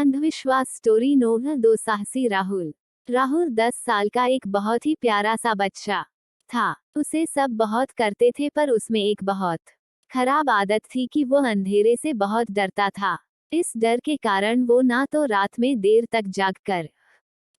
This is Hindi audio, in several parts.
अंधविश्वास स्टोरी नोवेल दो साहसी राहुल। राहुल 10 साल का एक बहुत ही प्यारा सा बच्चा था। उसे सब बहुत करते थे पर उसमें एक बहुत खराब आदत थी कि वो अंधेरे से बहुत डरता था। इस डर के कारण वो ना तो रात में देर तक जागकर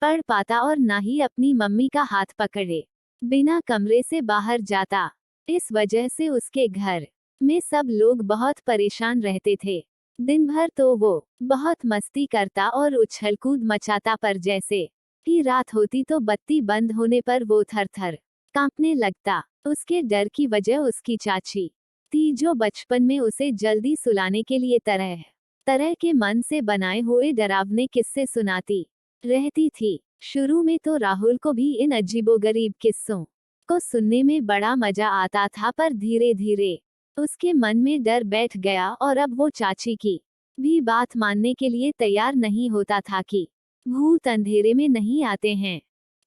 पढ़ पाता और ना ही अपनी मम्मी का हाथ पकड़े बिना कमरे से बाहर जाता। इस वजह से उसके घर में सब लोग बहुत परेशान रहते थे। दिन भर तो वो बहुत मस्ती करता और उछल-कूद मचाता पर जैसे ही रात होती तो बत्ती बंद होने पर वो थर-थर कांपने लगता। उसके डर की वजह उसकी चाची थी जो बचपन में उसे जल्दी सुलाने के लिए तरह तरह के मन से बनाए हुए डरावने किस्से सुनाती रहती थी। शुरू में तो राहुल को भी इन अजीबोगरीब किस्सों को सुनने में बड़ा मजा आता था पर धीरे धीरे उसके मन में डर बैठ गया और अब वो चाची की भी बात मानने के लिए तैयार नहीं होता था कि भूत अंधेरे में नहीं आते हैं,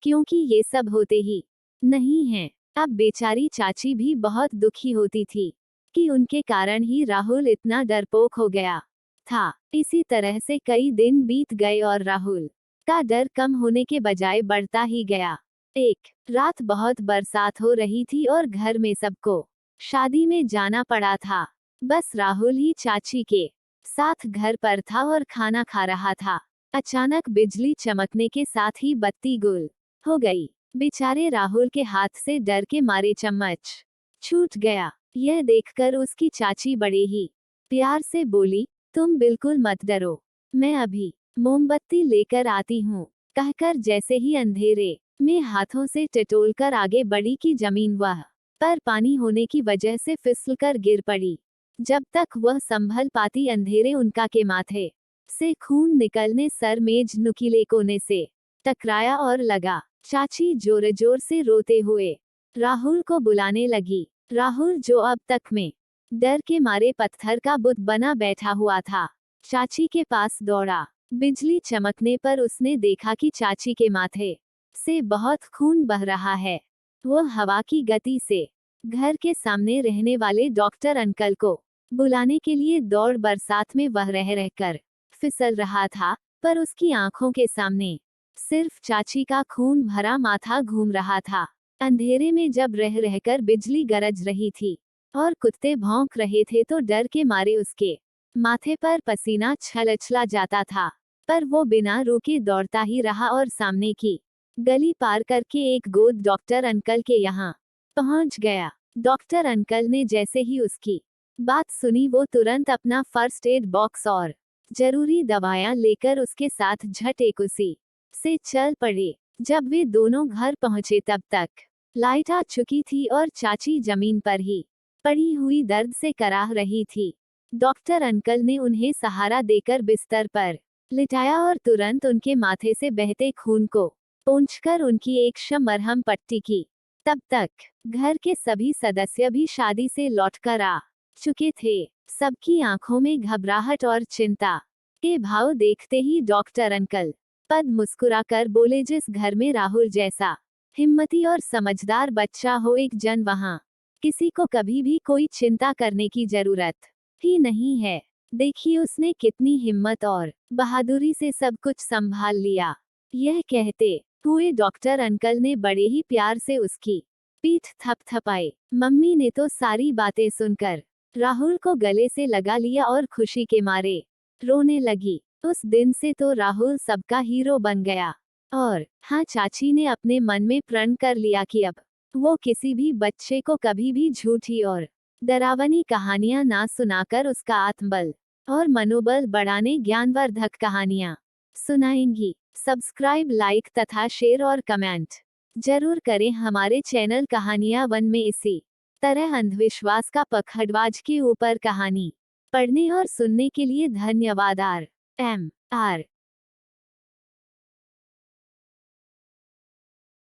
क्योंकि ये सब होते ही नहीं हैं। अब बेचारी चाची भी बहुत दुखी होती थी कि उनके कारण ही राहुल इतना डरपोक हो गया था। इसी तरह से कई दिन बीत गए और राहुल का डर कम होने के बजाय बढ़ता ही गया। एक रात बहुत बरसात हो रही थी और घर में सबको शादी में जाना पड़ा था। बस राहुल ही चाची के साथ घर पर था और खाना खा रहा था। अचानक बिजली चमकने के साथ ही बत्ती गुल हो गई। बेचारे राहुल के हाथ से डर के मारे चम्मच छूट गया। यह देखकर उसकी चाची बड़े ही प्यार से बोली, तुम बिल्कुल मत डरो, मैं अभी मोमबत्ती लेकर आती हूँ। कहकर जैसे ही अंधेरे में हाथों से टटोलकर आगे बढ़ी कि जमीन वह पर पानी होने की वजह से फिसलकर गिर पड़ी। जब तक वह संभल पाती अंधेरे उनका के माथे से खून निकलने सर मेज नुकीले कोने से टकराया और लगा। चाची जोर जोर से रोते हुए राहुल को बुलाने लगी। राहुल जो अब तक में डर के मारे पत्थर का बुत बना बैठा हुआ था, चाची के पास दौड़ा। बिजली चमकने पर उसने देखा कि चाची के माथे से बहुत खून बह रहा है। वो हवा की गति से घर के सामने रहने वाले डॉक्टर अंकल को बुलाने के लिए दौड़। बरसात में वह रह रहकर फिसल रहा था, पर उसकी आंखों के सामने सिर्फ चाची का खून भरा माथा घूम रहा था। अंधेरे में जब रह रहकर बिजली गरज रही थी और कुत्ते भौंक रहे थे तो डर के मारे उसके माथे पर पसीना छलछला जाता था, पर वो बिना रुके दौड़ता ही रहा और सामने की गली पार करके एक गोद डॉक्टर अंकल के यहाँ पहुंच गया। डॉक्टर अंकल ने जैसे ही उसकी बात सुनी वो तुरंत अपना फर्स्ट एड बॉक्स और जरूरी दवाएं लेकर उसके साथ झट एक उसी से चल पड़े। जब वे दोनों घर पहुंचे तब तक लाइट आ चुकी थी और चाची जमीन पर ही पड़ी हुई दर्द से कराह रही थी। डॉक्टर अंकल ने उन्हें सहारा देकर बिस्तर पर लिटाया और तुरंत उनके माथे से बहते खून को पोंछकर उनकी एक मरहम पट्टी की। तब तक घर के सभी सदस्य भी शादी से लौटकर आ चुके थे। सबकी आंखों में घबराहट और चिंता के भाव देखते ही डॉक्टर अंकल पद मुस्कुराकर बोले, जिस घर में राहुल जैसा हिम्मती और समझदार बच्चा हो एक जन, वहां किसी को कभी भी कोई चिंता करने की जरूरत ही नहीं है। देखिए उसने कितनी हिम्मत और बहादुरी से सब कुछ संभाल लिया। यह कहते हुए डॉक्टर अंकल ने बड़े ही प्यार से उसकी पीठ थपथपाई। मम्मी ने तो सारी बातें सुनकर राहुल को गले से लगा लिया और खुशी के मारे रोने लगी। उस दिन से तो राहुल सबका हीरो बन गया। और हाँ, चाची ने अपने मन में प्रण कर लिया कि अब वो किसी भी बच्चे को कभी भी झूठी और डरावनी कहानियां ना सुनाकर उसका आत्मबल और मनोबल बढ़ाने ज्ञानवर्धक कहानियां सुनाएंगी। सब्सक्राइब, लाइक तथा शेयर और कमेंट जरूर करें। हमारे चैनल कहानियां वन में इसी तरह अंधविश्वास का पखड़वाज के ऊपर कहानी पढ़ने और सुनने के लिए धन्यवाद। RMR